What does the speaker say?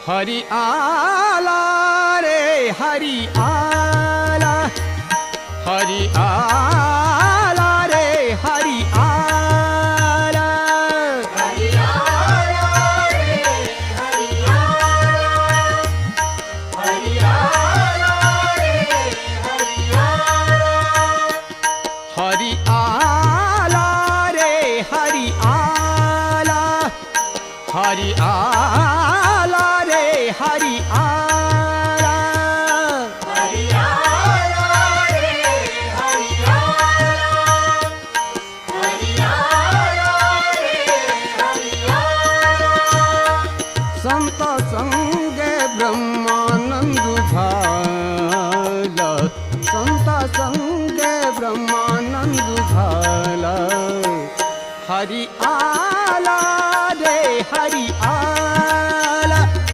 हरी आला रे हरी आला, हरी आला रे हरी आला, हरी आला रे हरी आला, हरी आला रे हरी आला, हरी आला रे हरी आला, हरी आला रे हरी आला, हरी आला रे हरी आला, हरी आला रे हरी आला, संत संगे ब्रह्मानंद झाला, संत संगे ब्रह्मानंद झाला, हरी आला रे हरी